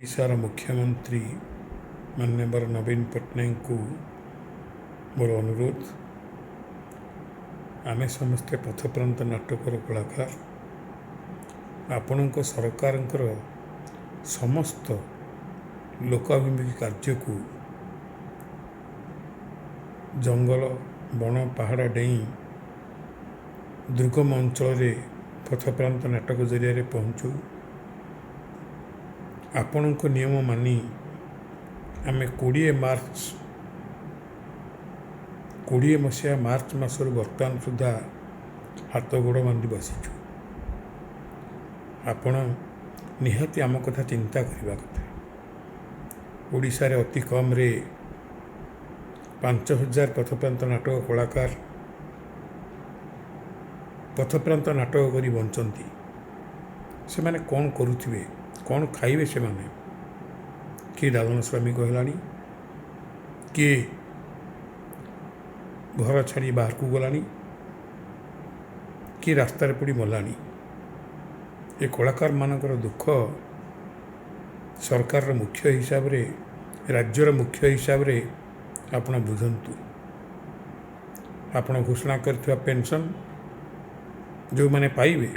ଓଡ଼ିଶାର ମୁଖ୍ୟମନ୍ତ୍ରୀ ମାନ୍ୟବର ନବୀନ ପଟ୍ଟନାୟକଙ୍କୁ ମୋର ଅନୁରୋଧ, ଆମେ ସମସ୍ତେ ପଥପ୍ରାନ୍ତ ନାଟକର କଳାକାର। ଆପଣଙ୍କ ସରକାରଙ୍କର ସମସ୍ତ ଲୋକାଭିମୁଖୀ କାର୍ଯ୍ୟକୁ ଜଙ୍ଗଲ ବଣ ପାହାଡ଼ ଡେଇଁ ଦୁର୍ଗମ ଅଞ୍ଚଳରେ ପଥପ୍ରାନ୍ତ ନାଟକ ଜରିଆରେ ପହଞ୍ଚୁ। ଆପଣଙ୍କ ନିୟମ ମାନି ଆମେ 20 ମସିହା ମାର୍ଚ୍ଚ ମାସରୁ ବର୍ତ୍ତମାନ ସୁଦ୍ଧା ହାତ ଗୋଡ଼ ବାନ୍ଧି ବସିଛୁ। ଆପଣ ନିହାତି ଆମ କଥା ଚିନ୍ତା କରିବା କଥା। ଓଡ଼ିଶାରେ ଅତି କମ୍ରେ 5000 ପଥପ୍ରାନ୍ତ ନାଟକ କଳାକାର ପଥପ୍ରାନ୍ତ ନାଟକ କରି ବଞ୍ଚନ୍ତି। ସେମାନେ କ'ଣ କରୁଥିବେ, କ'ଣ ଖାଇବେ? ସେମାନେ କିଏ ଦାଦନ ଶ୍ରମିକ ହେଲାଣି, କିଏ ଘର ଛାଡ଼ି ବାହାରକୁ ଗଲାଣି, କିଏ ରାସ୍ତାରେ ପଡ଼ି ମଲାଣି। ଏ କଳାକାରମାନଙ୍କର ଦୁଃଖ ସରକାରର ମୁଖ୍ୟ ହିସାବରେ, ରାଜ୍ୟର ମୁଖ୍ୟ ହିସାବରେ ଆପଣ ବୁଝନ୍ତୁ। ଆପଣ ଘୋଷଣା କରିଥିବା ପେନ୍ସନ୍ ଯେଉଁମାନେ ପାଇବେ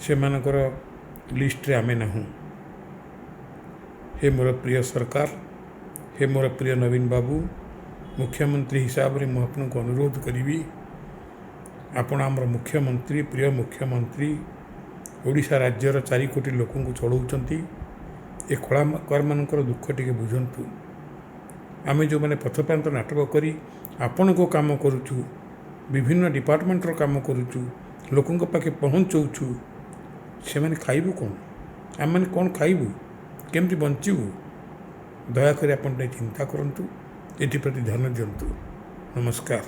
ସେମାନଙ୍କର ଲିଷ୍ଟରେ ଆମେ ନାହୁଁ। ହେ ମୋର ପ୍ରିୟ ସରକାର, ହେ ମୋର ପ୍ରିୟ ନବୀନ ବାବୁ, ମୁଖ୍ୟମନ୍ତ୍ରୀ ହିସାବରେ ମୁଁ ଆପଣଙ୍କୁ ଅନୁରୋଧ କରିବି, ଆପଣ ଆମର ମୁଖ୍ୟମନ୍ତ୍ରୀ, ପ୍ରିୟ ମୁଖ୍ୟମନ୍ତ୍ରୀ, ଓଡ଼ିଶା ରାଜ୍ୟର 4 କୋଟି ଲୋକଙ୍କୁ ଚଳାଉଛନ୍ତି। ଏ କଳାକାରମାନଙ୍କର ଦୁଃଖ ଟିକେ ବୁଝନ୍ତୁ। ଆମେ ଯେଉଁମାନେ ପଥପ୍ରାନ୍ତ ନାଟକ କରି ଆପଣଙ୍କ କାମ କରୁଛୁ, ବିଭିନ୍ନ ଡିପାର୍ଟମେଣ୍ଟର କାମ କରୁଛୁ, ଲୋକଙ୍କ ପାଖେ ପହଞ୍ଚଉଛୁ, ସେମାନେ ଖାଇବୁ କ'ଣ? ଆମେମାନେ କ'ଣ ଖାଇବୁ? କେମିତି ବଞ୍ଚିବୁ? ଦୟାକରି ଆପଣ ଟିକେ ଚିନ୍ତା କରନ୍ତୁ, ଏଥିପ୍ରତି ଧ୍ୟାନ ଦିଅନ୍ତୁ। ନମସ୍କାର।